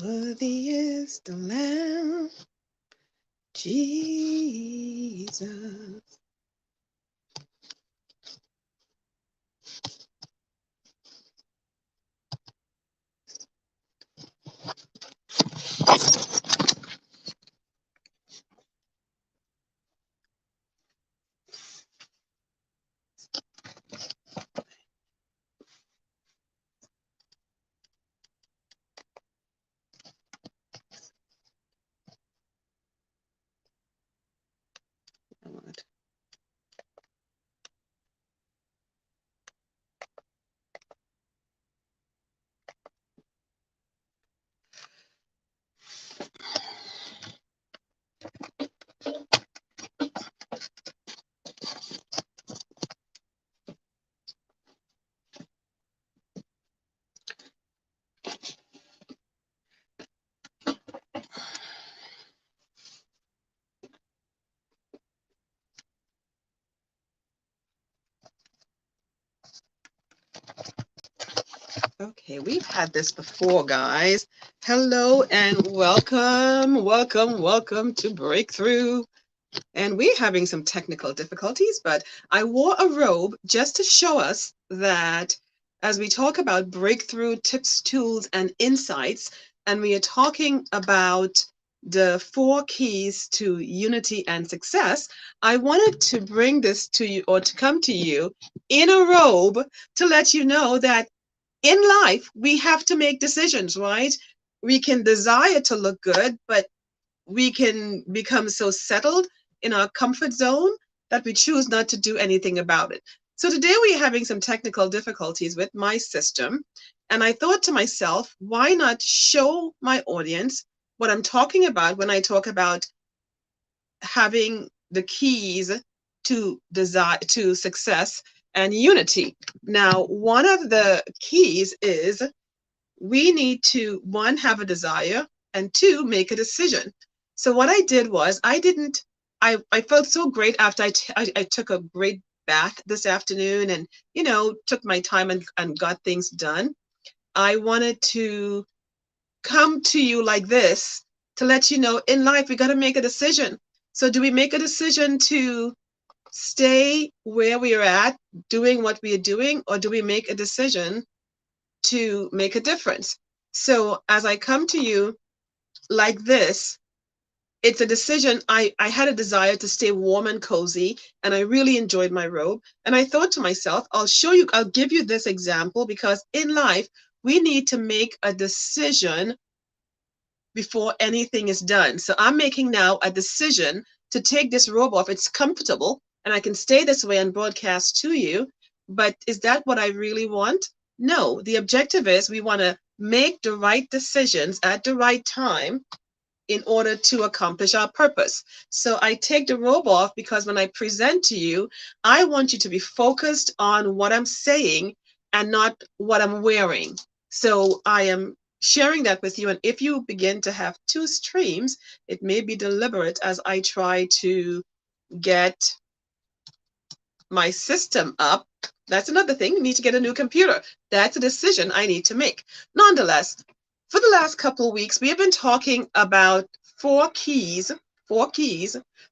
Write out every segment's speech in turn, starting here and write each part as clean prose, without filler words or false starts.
Worthy is the Lamb, Jesus. Okay, we've had this before, guys. Hello and welcome, welcome, welcome to Breakthrough. And we're having some technical difficulties, but I wore a robe just to show us that as we talk about breakthrough tips, tools, and insights, and we are talking about the 4 keys to unity and success, I wanted to bring this to you or to come to you in a robe to let you know that in life, we have to make decisions, right? We can desire to look good, but we can become so settled in our comfort zone that we choose not to do anything about it. So today we're having some technical difficulties with my system. And I thought to myself, why not show my audience what I'm talking about when I talk about having the keys to desire, to success and unity. Now, one of the keys is we need to, one, have a desire, and two, make a decision. So what I did was I felt so great after I took a great bath this afternoon and, took my time and got things done. I wanted to come to you like this to let you know in life we got to make a decision. So do we make a decision to stay where we are at, doing what we are doing, or do we make a decision to make a difference? So as I come to you like this, it's a decision. I had a desire to stay warm and cozy, and I really enjoyed my robe. And I thought to myself, I'll give you this example because in life, we need to make a decision before anything is done. So I'm making now a decision to take this robe off. It's comfortable and I can stay this way and broadcast to you. But is that what I really want? No. The objective is we want to make the right decisions at the right time in order to accomplish our purpose. So I take the robe off because when I present to you, I want you to be focused on what I'm saying and not what I'm wearing. So I am sharing that with you. And if you begin to have 2 streams, it may be deliberate as I try to get my system up. That's another thing. You need to get a new computer. That's a decision I need to make. Nonetheless, for the last couple of weeks, we have been talking about 4 keys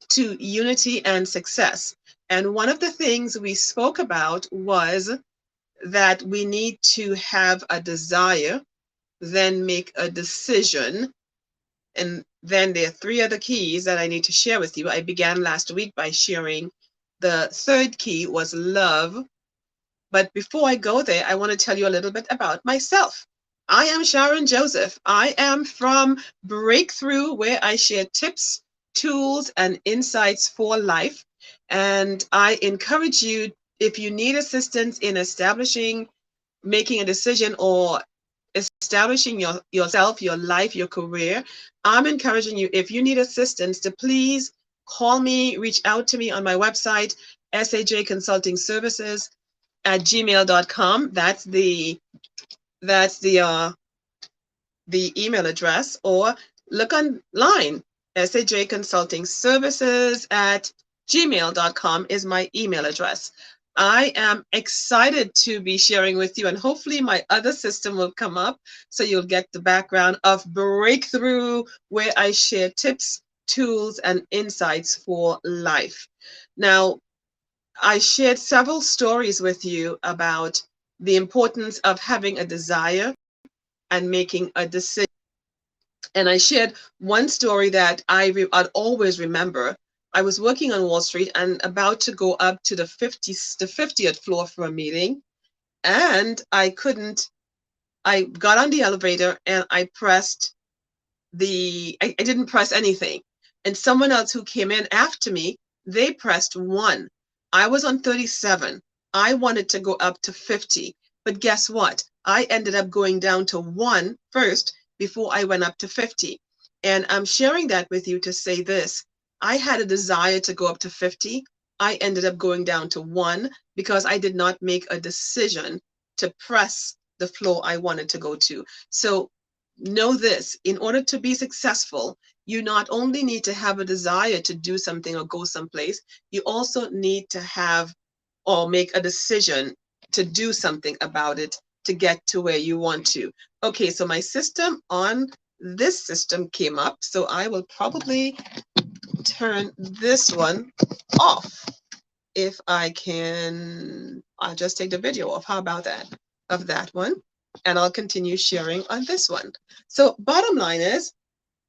to unity and success. And one of the things we spoke about was that we need to have a desire, then make a decision. And then there are 3 other keys that I need to share with you. I began last week by sharing the 3rd key was love. But before I go there, I want to tell you a little bit about myself. I am Sharon Joseph. I am from Breakthrough, where I share tips, tools, and insights for life. And I encourage you, if you need assistance in establishing, making a decision, or establishing yourself, your life, your career, I'm encouraging you, if you need assistance, to please call me, reach out to me on my website, SAJ Consulting Services at gmail.com. That's the email address, or look online. SAJ Consulting Services at gmail.com is my email address. I am excited to be sharing with you, and hopefully my other system will come up so you'll get the background of Breakthrough, where I share tips, tools, and insights for life. Now, I shared several stories with you about the importance of having a desire and making a decision. And I shared one story that I'd always remember. I was working on Wall Street and about to go up to the 50th floor for a meeting, and I got on the elevator and I didn't press anything. And someone else who came in after me, they pressed 1. I was on 37. I wanted to go up to 50. But guess what? I ended up going down to 1 first before I went up to 50. And I'm sharing that with you to say this. I had a desire to go up to 50. I ended up going down to 1 because I did not make a decision to press the floor I wanted to go to. So know this, in order to be successful, you not only need to have a desire to do something or go someplace, you also need to have or make a decision to do something about it to get to where you want to. Okay, so my system on this system came up, so I will probably turn this one off if I can. I'll just take the video off. How about that? Of that one. And I'll continue sharing on this one. So bottom line is,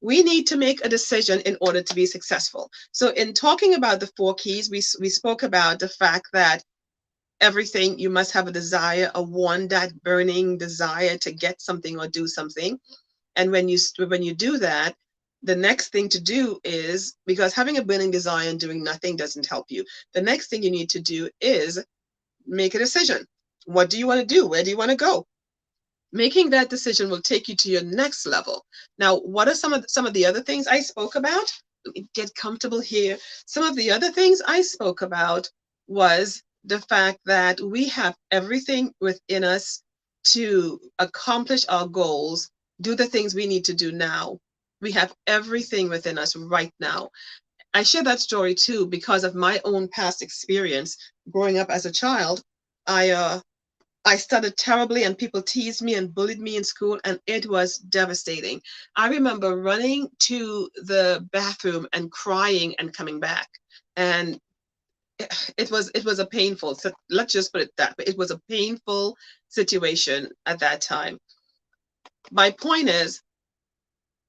we need to make a decision in order to be successful. So in talking about the 4 keys, we spoke about the fact that everything, you must have a desire, a one, that burning desire to get something or do something. And when you do that, the next thing to do is, because having a burning desire and doing nothing doesn't help you, the next thing you need to do is make a decision. What do you want to do? Where do you want to go? Making that decision will take you to your next level. Now, what are some of the other things I spoke about? Let me get comfortable here. Some of the other things I spoke about was the fact that we have everything within us to accomplish our goals, do the things we need to do now. We have everything within us right now. I share that story too because of my own past experience growing up as a child. I stuttered terribly, and people teased me and bullied me in school, and it was devastating. I remember running to the bathroom and crying and coming back. And it was a painful, so let's just put it that, but it was a painful situation at that time. My point is,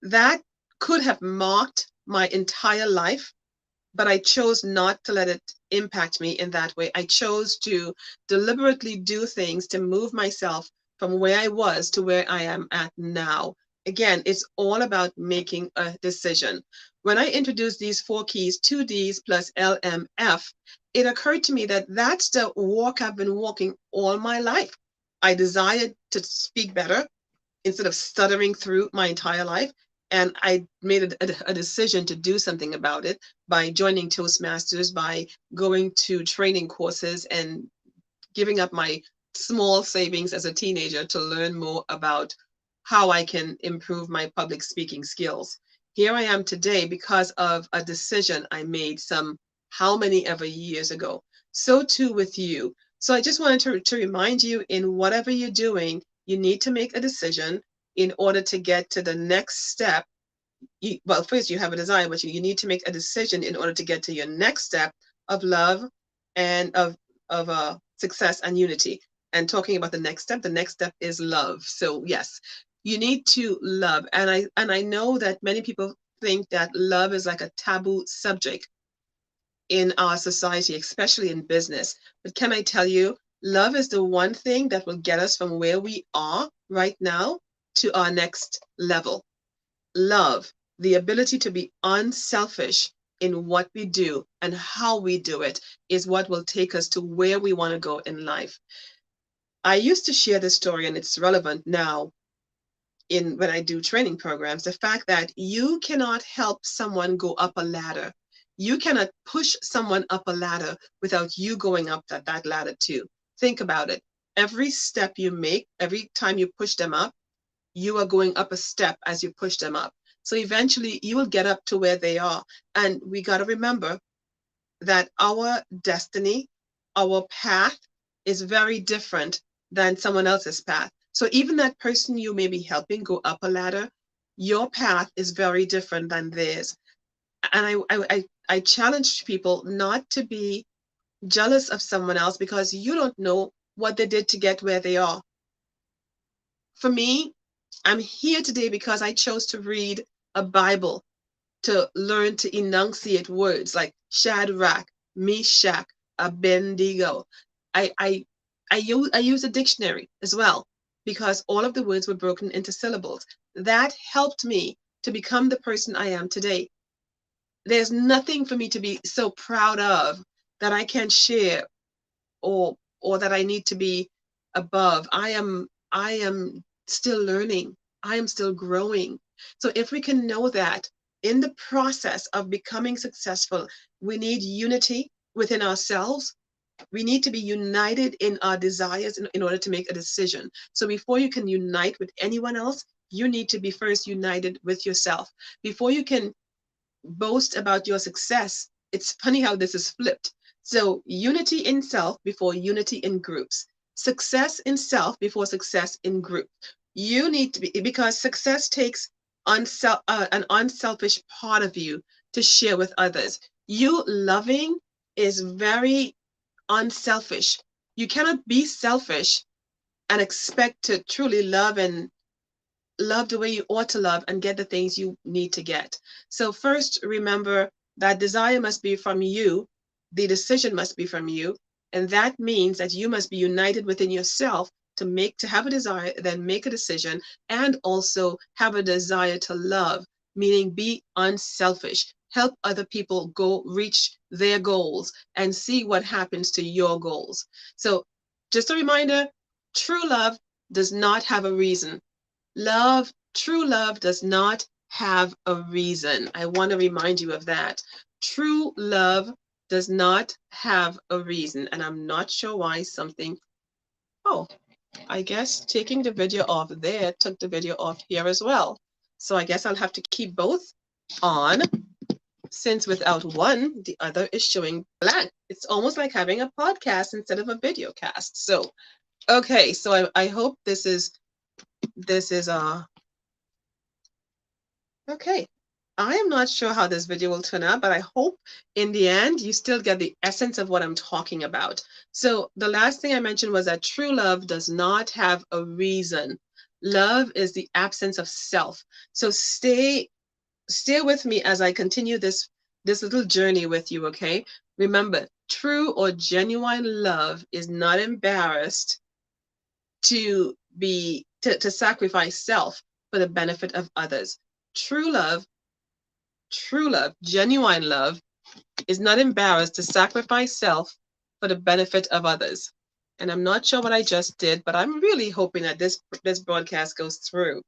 that could have marked my entire life, but I chose not to let it impact me in that way. I chose to deliberately do things to move myself from where I was to where I am at now. Again, it's all about making a decision. When I introduced these 4 keys, 2Ds plus LMF, it occurred to me that that's the walk I've been walking all my life. I desired to speak better instead of stuttering through my entire life. And I made a decision to do something about it by joining Toastmasters, by going to training courses, and giving up my small savings as a teenager to learn more about how I can improve my public speaking skills. Here I am today because of a decision I made some how many ever years ago. So too with you. So I just wanted to remind you, in whatever you're doing, you need to make a decision in order to get to the next step. Well, first you have a desire, but you need to make a decision in order to get to your next step of love and of success and unity. And talking about the next step is love. So yes, you need to love. And I know that many people think that love is like a taboo subject in our society, especially in business. But can I tell you, love is the one thing that will get us from where we are right now to our next level. Love, the ability to be unselfish in what we do and how we do it, is what will take us to where we want to go in life. I used to share this story, and it's relevant now when I do training programs, the fact that you cannot help someone go up a ladder. You cannot push someone up a ladder without you going up that ladder too. Think about it. Every step you make, every time you push them up, you are going up a step as you push them up. So eventually you will get up to where they are. And we got to remember that our destiny our path is very different than someone else's path. So even that person you may be helping go up a ladder, your path is very different than theirs. And I challenge people not to be jealous of someone else because you don't know what they did to get where they are. For me, I'm here today because I chose to read a Bible, to learn to enunciate words like Shadrach, Meshach, Abednego. I use a dictionary as well because all of the words were broken into syllables. That helped me to become the person I am today. There's nothing for me to be so proud of that I can't share or that I need to be above. I am still learning. I am still growing. So if we can know that in the process of becoming successful, we need unity within ourselves. We need to be united in our desires in order to make a decision. So before you can unite with anyone else, you need to be first united with yourself. Before you can boast about your success, it's funny how this is flipped. So unity in self before unity in groups. Success in self before success in group. You need to be, because success takes an unselfish part of you to share with others. You loving is very unselfish. You cannot be selfish and expect to truly love and love the way you ought to love and get the things you need to get. So first, remember that desire must be from you. The decision must be from you. And that means that you must be united within yourself to have a desire, then make a decision, and also have a desire to love, meaning be unselfish. Help other people go reach their goals and see what happens to your goals. So just a reminder, true love does not have a reason. True love does not have a reason. I want to remind you of that. True love does not have a reason. And I'm not sure why something, oh, I guess taking the video off there took the video off here as well. So I guess I'll have to keep both on, since without one, the other is showing blank. It's almost like having a podcast instead of a video cast. So, okay, so I hope this is okay. I am not sure how this video will turn out, but I hope in the end you still get the essence of what I'm talking about. So the last thing I mentioned was that true love does not have a reason. Love is the absence of self. So stay with me as I continue this little journey with you, okay? Remember, true or genuine love is not embarrassed to sacrifice self for the benefit of others. True love, genuine love is not embarrassed to sacrifice self for the benefit of others. And I'm not sure what I just did, but I'm really hoping that this broadcast goes through.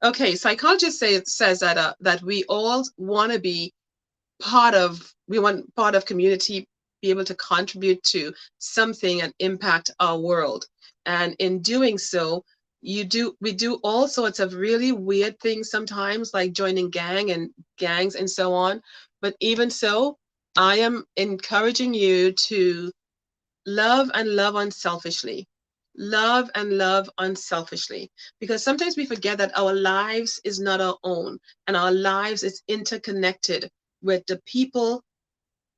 Okay, psychologists says that we all want to be part of community, be able to contribute to something and impact our world. And in doing so, we do all sorts of really weird things sometimes, like joining gangs and so on. But even so, I am encouraging you to love and love unselfishly. Love and love unselfishly. Because sometimes we forget that our lives is not our own, and our lives is interconnected with the people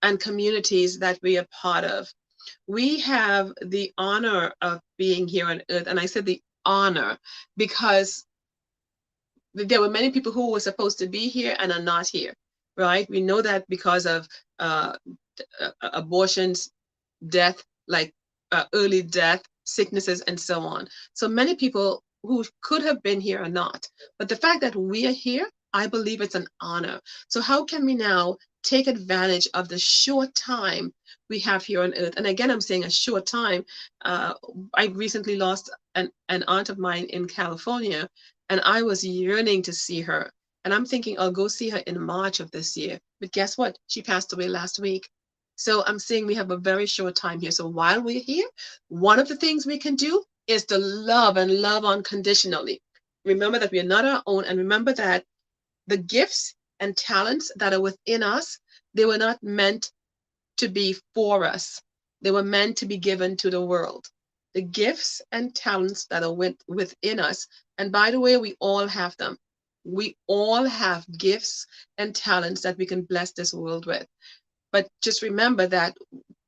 and communities that we are part of. We have the honor of being here on earth. And I said the honor because there were many people who were supposed to be here and are not here, right? We know that because of abortions, death, like early death, sicknesses, and so on. So many people who could have been here are not. But the fact that we are here, I believe it's an honor. So how can we now take advantage of the short time we have here on earth? And again, I'm saying a short time. I recently lost an aunt of mine in California, and I was yearning to see her. And I'm thinking I'll go see her in March of this year. But guess what? She passed away last week. So I'm saying we have a very short time here. So while we're here, one of the things we can do is to love and love unconditionally. Remember that we are not our own, and remember that the gifts and talents that are within us, they were not meant to be for us. They were meant to be given to the world. The gifts and talents that are within us. And by the way, we all have them. We all have gifts and talents that we can bless this world with. But just remember that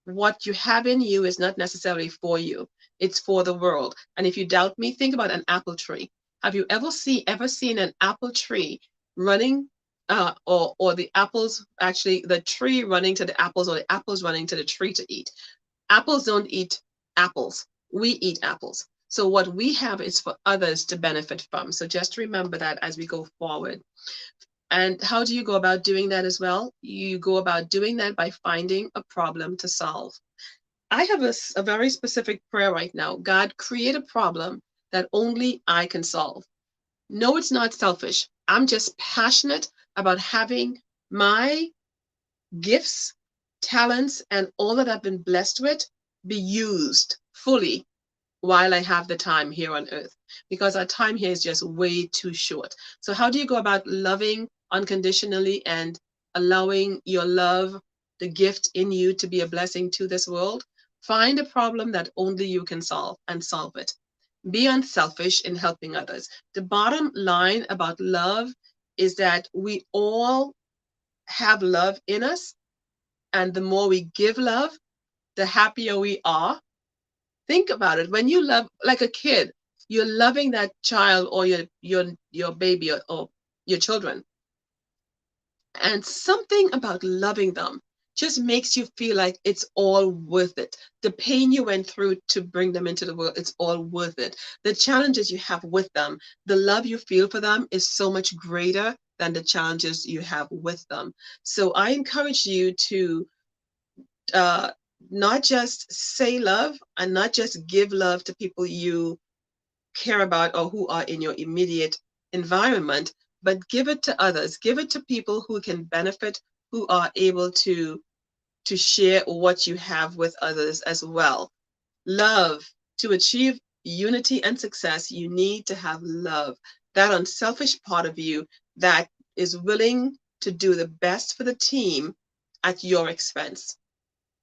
what you have in you is not necessarily for you. It's for the world. And if you doubt me, think about an apple tree. Have you ever seen an apple tree running, or the apples, actually the tree running to the apples, or the apples running to the tree to eat? Apples don't eat apples. We eat apples. So what we have is for others to benefit from. So just remember that as we go forward. And how do you go about doing that as well? You go about doing that by finding a problem to solve. I have a very specific prayer right now. God, create a problem that only I can solve. No, it's not selfish. I'm just passionate about having my gifts, talents, and all that I've been blessed with be used fully while I have the time here on earth, because our time here is just way too short. So how do you go about loving unconditionally and allowing your love, the gift in you, to be a blessing to this world? Find a problem that only you can solve and solve it. Be unselfish in helping others. The bottom line about love is that we all have love in us, and the more we give love, the happier we are. Think about it. When you love like a kid, you're loving that child or your baby, or your children. And something about loving them just makes you feel like it's all worth it. The pain you went through to bring them into the world, it's all worth it. The challenges you have with them, the love you feel for them is so much greater than the challenges you have with them. So I encourage you to uh, not just say love and not just give love to people you care about or who are in your immediate environment, but give it to others. Give it to people who can benefit, who are able to share what you have with others as well. Love. To achieve unity and success, you need to have love. That unselfish part of you that is willing to do the best for the team at your expense.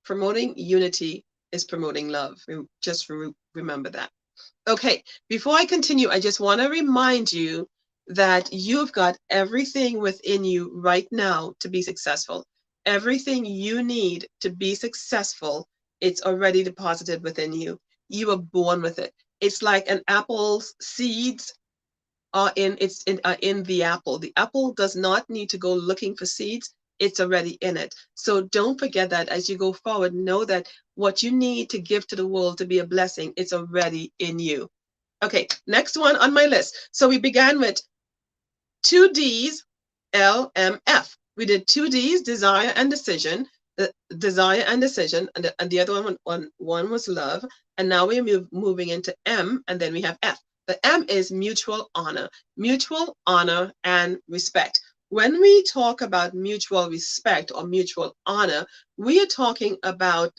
Promoting unity is promoting love. Just remember that. Okay, before I continue, I just want to remind you that you've got everything within you right now to be successful. Everything you need to be successful, it's already deposited within you. You were born with it. It's like an apple's seeds are in the apple. The apple does not need to go looking for seeds. It's already in it. So don't forget that as you go forward, know that what you need to give to the world to be a blessing, it's already in you. Okay, next one on my list. So we began with 2Ds, LMF. We did 2Ds, desire and decision, desire and decision, and the other one was love. And now we're moving into M, and then we have F. The M is mutual honor and respect. When we talk about mutual respect or mutual honor, we are talking about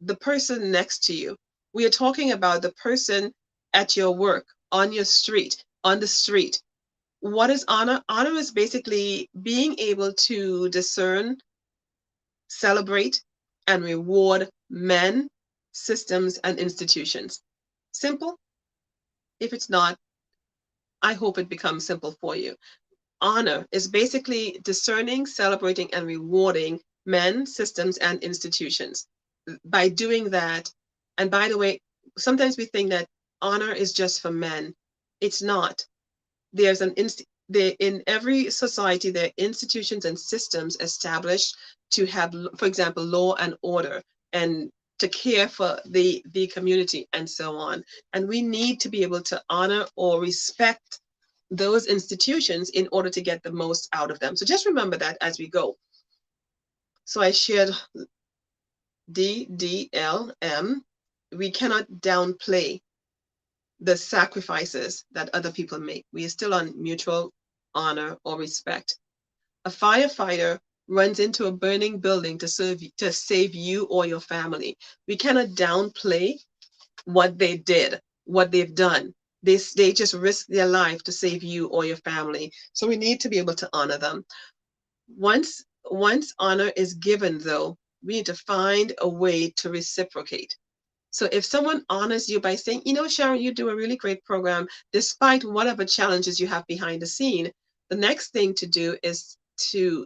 the person next to you. We are talking about the person at your work, on your street, on the street. What is honor? Honor is basically being able to discern, celebrate, and reward men, systems, and institutions. Simple? If it's not, I hope it becomes simple for you. Honor is basically discerning, celebrating, and rewarding men, systems, and institutions. By doing that, and by the way, sometimes we think that honor is just for men. It's not. There's in every society, there are institutions and systems established to have, for example, law and order, and to care for the community and so on. And we need to be able to honor or respect those institutions in order to get the most out of them. So just remember that as we go. So I shared DDLM. We cannot downplay the sacrifices that other people make. We are still on mutual honor or respect. A firefighter runs into a burning building to save you or your family. We cannot downplay what they did, what they've done. They just risk their life to save you or your family. So we need to be able to honor them. Once honor is given, though, we need to find a way to reciprocate. So if someone honors you by saying, you know, Sharon, you do a really great program, despite whatever challenges you have behind the scene, the next thing to do is to,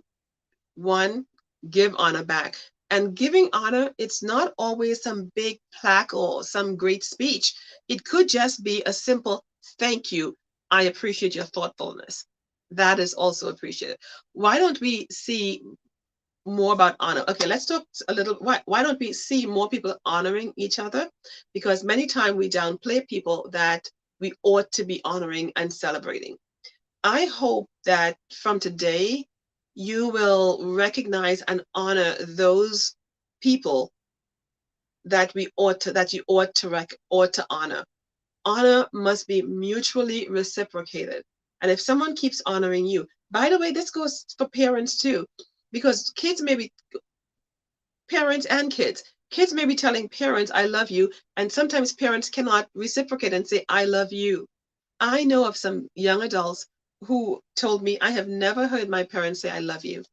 one, give honor back. And giving honor, it's not always some big plaque or some great speech. It could just be a simple thank you. I appreciate your thoughtfulness. That is also appreciated. Why don't we see more about honor? Okay, let's talk a little. Why don't we see more people honoring each other? Because many times we downplay people that we ought to be honoring and celebrating. I hope that from today you will recognize and honor those people that you ought to honor. Honor must be mutually reciprocated. And if someone keeps honoring you, by the way, this goes for parents too, because parents and kids may be telling parents, I love you, and sometimes parents cannot reciprocate and say, I love you. I know of some young adults who told me, I have never heard my parents say, I love you.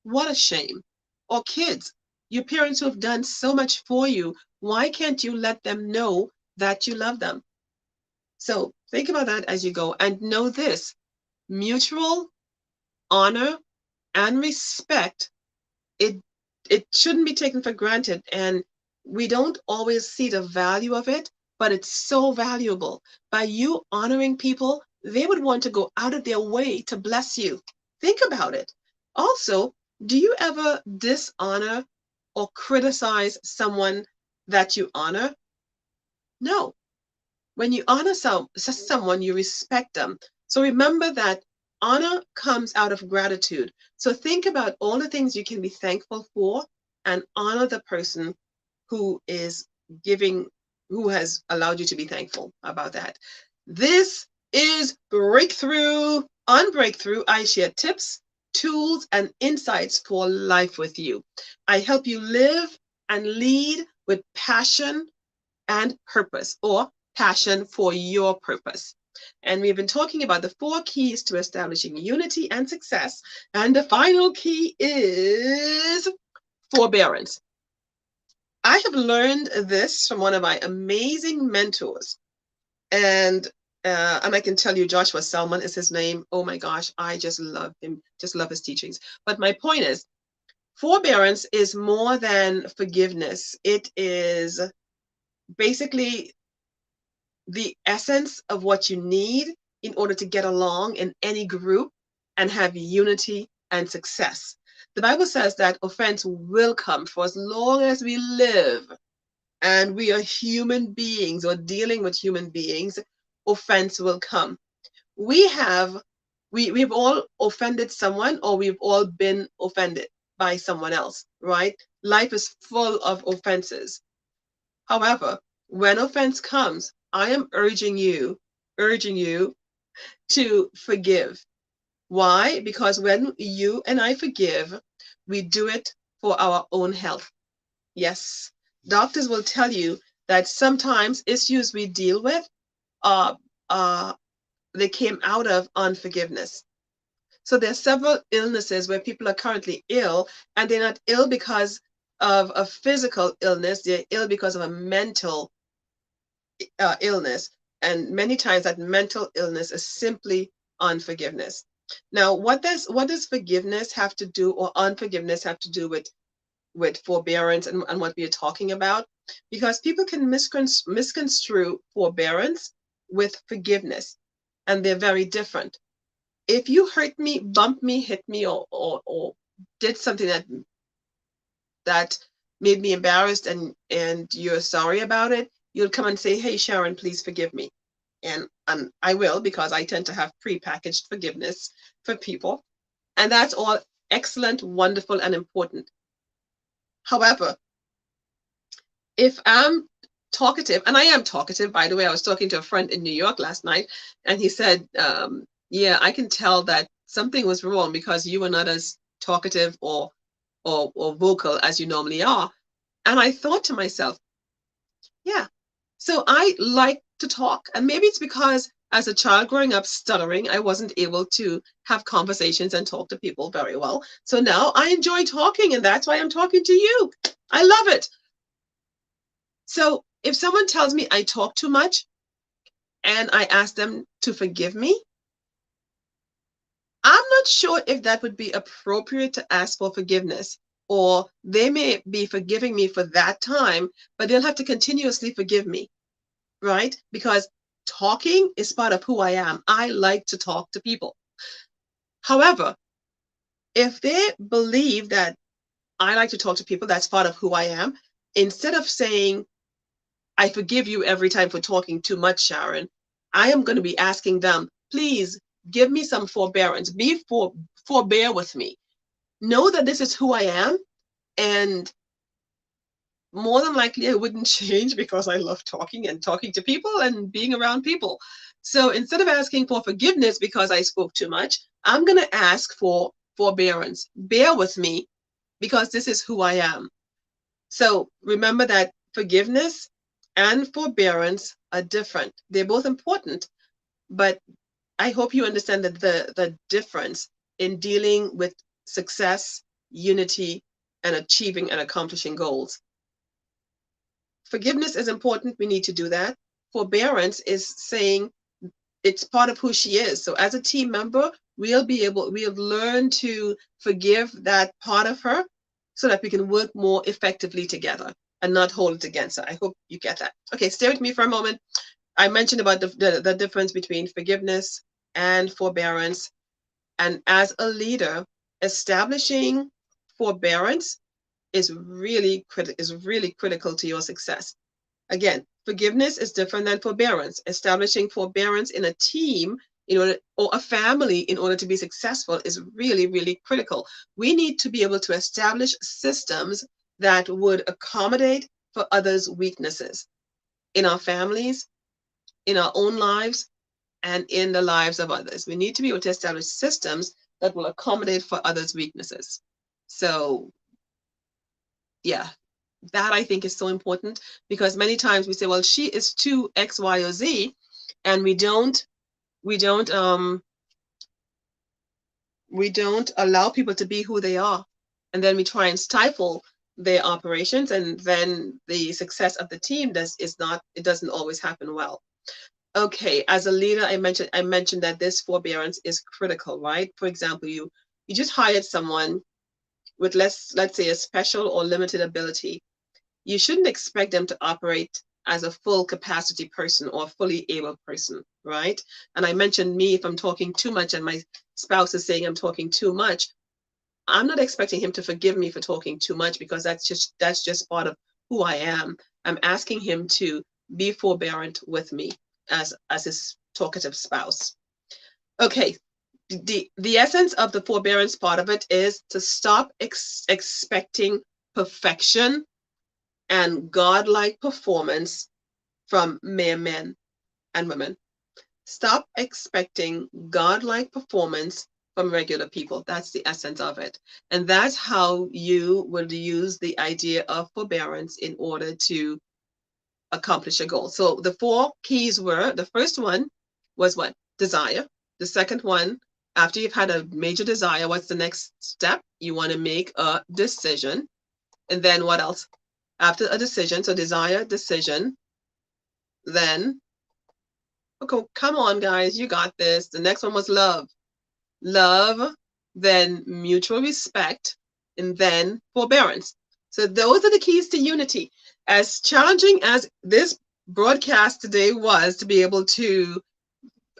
What a shame. Or kids, your parents who have done so much for you, why can't you let them know that you love them? So think about that as you go, and know this: mutual honor and respect, it it shouldn't be taken for granted. And we don't always see the value of it, but it's so valuable. By you honoring people, they would want to go out of their way to bless you. Think about it. Also, do you ever dishonor or criticize someone that you honor? No. When you honor someone, you respect them. So remember that honor comes out of gratitude. So think about all the things you can be thankful for and honor the person who is giving, who has allowed you to be thankful about that. This is Breakthrough. On Breakthrough, I share tips, tools, and insights for life with you. I help you live and lead with passion and purpose, or passion for your purpose. And we've been talking about the 4 keys to establishing unity and success. And the final key is forbearance. I have learned this from one of my amazing mentors. And I can tell you, Joshua Selman is his name. Oh my gosh, I just love him, just love his teachings. But my point is, forbearance is more than forgiveness. It is basically the essence of what you need in order to get along in any group and have unity and success. The Bible says that offense will come for as long as we live and we are human beings or dealing with human beings. Offense will come. We've all offended someone, or we've all been offended by someone else, right? Life is full of offenses. However, when offense comes, I am urging you to forgive. Why? Because when you and I forgive, we do it for our own health. Yes, doctors will tell you that sometimes issues we deal with, uh, uh, they came out of unforgiveness. So there are several illnesses where people are currently ill, and they're not ill because of a physical illness. They're ill because of a mental illness. And many times that mental illness is simply unforgiveness. Now, what does forgiveness have to do, or unforgiveness have to do with forbearance and what we are talking about? Because people can misconstrue forbearance with forgiveness, and they're very different. If you hurt me, bumped me, hit me, or did something that made me embarrassed, and you're sorry about it, you'll come and say, hey, Sharon, please forgive me. And I will, because I tend to have prepackaged forgiveness for people. And that's all excellent, wonderful, and important. However, if I'm talkative, and I am talkative, by the way, I was talking to a friend in New York last night, and he said, yeah, I can tell that something was wrong because you were not as talkative or vocal as you normally are. And I thought to myself, yeah, so I like to talk. And maybe it's because As a child growing up stuttering, I wasn't able to have conversations and talk to people very well. So now I enjoy talking, and that's why I'm talking to you. I love it. So if someone tells me I talk too much and I ask them to forgive me, I'm not sure if that would be appropriate to ask for forgiveness, or they may be forgiving me for that time, but they'll have to continuously forgive me, right? Because talking is part of who I am. I like to talk to people. However, if they believe that I like to talk to people, that's part of who I am, instead of saying, I forgive you every time for talking too much, Sharon, I am going to be asking them, please give me some forbearance. Forbear with me. Know that this is who I am, and more than likely I wouldn't change because I love talking and talking to people and being around people. So instead of asking for forgiveness because I spoke too much, I'm going to ask for forbearance. Bear with me because this is who I am. So remember that forgiveness and forbearance are different. They're both important, but I hope you understand that the difference in dealing with success, unity, and achieving and accomplishing goals. Forgiveness is important. We need to do that. Forbearance is saying it's part of who she is. So as a team member, we'll learn to forgive that part of her so that we can work more effectively together and not hold it against her. I hope you get that. Okay, stay with me for a moment. I mentioned about the difference between forgiveness and forbearance. And as a leader, establishing forbearance is really critical to your success. Again, forgiveness is different than forbearance. Establishing forbearance in a team or a family in order to be successful is really critical. We need to be able to establish systems that would accommodate for others' weaknesses in our families, in our own lives, and in the lives of others. We need to be able to establish systems that will accommodate for others' weaknesses. So yeah, that I think is so important, because many times we say, well, she is too X, Y, or Z, and we don't allow people to be who they are, and then we try and stifle their operations, and then the success of the team doesn't always happen well. Okay, as a leader, I mentioned that this forbearance is critical, right? For example, you just hired someone with let's say a special or limited ability. You shouldn't expect them to operate as a full capacity person or a fully able person, right? And I mentioned me, if I'm talking too much and my spouse is saying I'm talking too much, I'm not expecting him to forgive me for talking too much, because that's just part of who I am. I'm asking him to be forbearant with me as his talkative spouse. Okay, the essence of the forbearance part of it is to stop expecting perfection and godlike performance from mere men and women. Stop expecting godlike performance from regular people. That's the essence of it. And that's how you will use the idea of forbearance in order to accomplish a goal. So the 4 keys were, the first one was what? Desire. The second one, after you've had a major desire, what's the next step? You want to make a decision. And then what else? After a decision, so desire, decision, then, okay, come on, guys, you got this. The next one was love. Love, then mutual respect, and then forbearance. So those are the keys to unity. As challenging as this broadcast today was to be able to,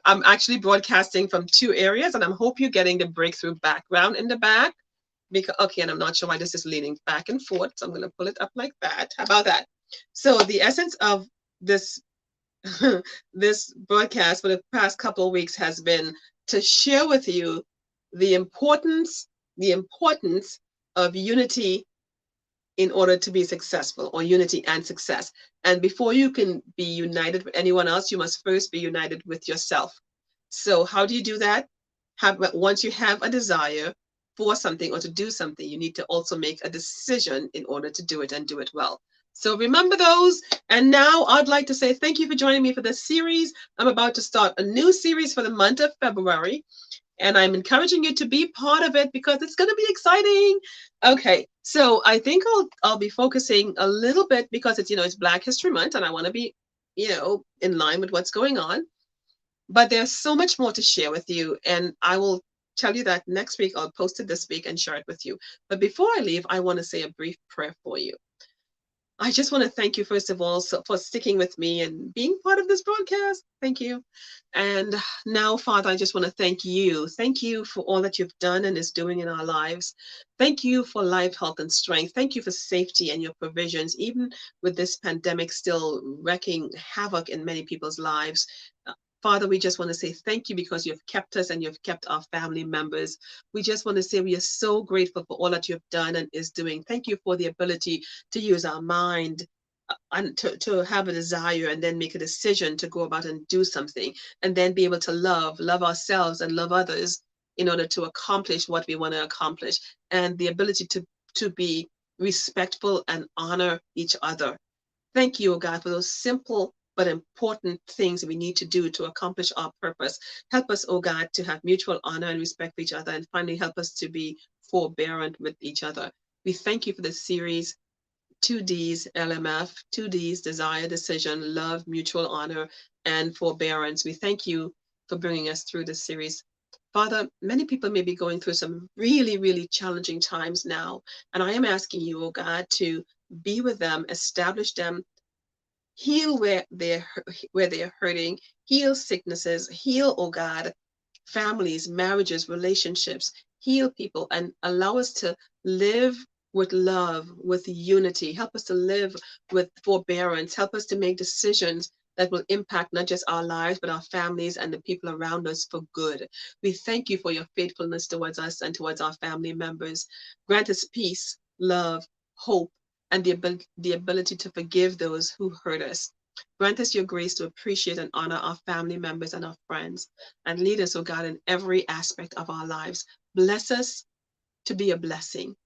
I'm actually broadcasting from 2 areas, and I hope you're getting the breakthrough background in the back. Because, okay, and I'm not sure why this is leaning back and forth, so I'm going to pull it up like that. How about that? So the essence of this this broadcast for the past couple of weeks has been to share with you the importance of unity in order to be successful, or unity and success. And before you can be united with anyone else, you must first be united with yourself. So how do you do that? Once you have a desire for something or to do something, you need to also make a decision in order to do it and do it well. So remember those. And now I'd like to say thank you for joining me for this series. I'm about to start a new series for the month of February, and I'm encouraging you to be part of it because it's going to be exciting. Okay, so I think I'll be focusing a little bit because it's Black History Month, and I want to be in line with what's going on. But there's so much more to share with you, and I will tell you that next week. I'll post it this week and share it with you. But before I leave, I want to say a brief prayer for you. I just want to thank you, first of all, for sticking with me and being part of this broadcast. Thank you. And now, Father, I just want to thank you. Thank you for all that you've done and is doing in our lives. Thank you for life, health, and strength. Thank you for safety and your provisions, even with this pandemic still wreaking havoc in many people's lives. Father, we just want to say thank you because you've kept us and you've kept our family members. We just want to say we are so grateful for all that you've done and is doing. Thank you for the ability to use our mind and to have a desire and then make a decision to go about and do something and then be able to love ourselves and love others in order to accomplish what we want to accomplish, and the ability to be respectful and honor each other. Thank you, oh God, for those simple but important things we need to do to accomplish our purpose. Help us, oh God, to have mutual honor and respect for each other, and finally help us to be forbearant with each other. We thank you for this series, 2Ds, LMF, 2Ds, desire, decision, love, mutual honor, and forbearance. We thank you for bringing us through this series. Father, many people may be going through some really, really challenging times now, and I am asking you, oh God, to be with them, establish them, heal where they're hurting, heal sicknesses, heal, oh God, families, marriages, relationships, heal people, and allow us to live with love, with unity. Help us to live with forbearance. Help us to make decisions that will impact not just our lives, but our families and the people around us for good. We thank you for your faithfulness towards us and towards our family members. Grant us peace, love, hope, and the ability to forgive those who hurt us. Grant us your grace to appreciate and honor our family members and our friends, and lead us, oh God, in every aspect of our lives. Bless us to be a blessing.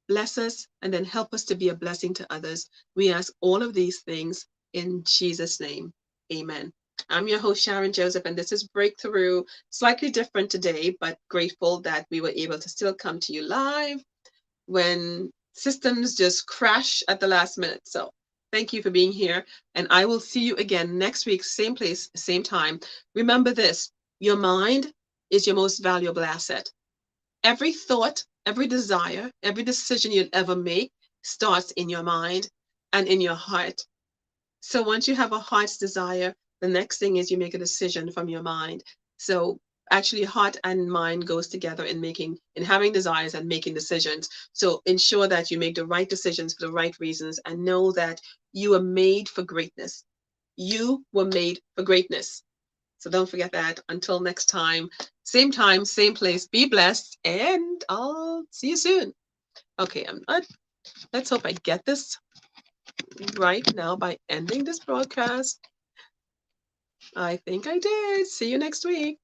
Bless us and then help us to be a blessing to others. We ask all of these things in Jesus' name. Amen. I'm your host, Sharon Joseph, and this is Breakthrough. Slightly different today, but grateful that we were able to still come to you live when systems just crash at the last minute. So thank you for being here, and I will see you again next week, same place, same time. Remember this, your mind is your most valuable asset. Every thought, every desire, every decision you'll ever make starts in your mind and in your heart. So once you have a heart's desire, the next thing is you make a decision from your mind. So actually heart and mind goes together in having desires and making decisions. So ensure that you make the right decisions for the right reasons, and know that you are made for greatness. You were made for greatness. So don't forget that. Until next time, same place, be blessed, and I'll see you soon. Okay, let's hope I get this right now by ending this broadcast. I think I did. See you next week.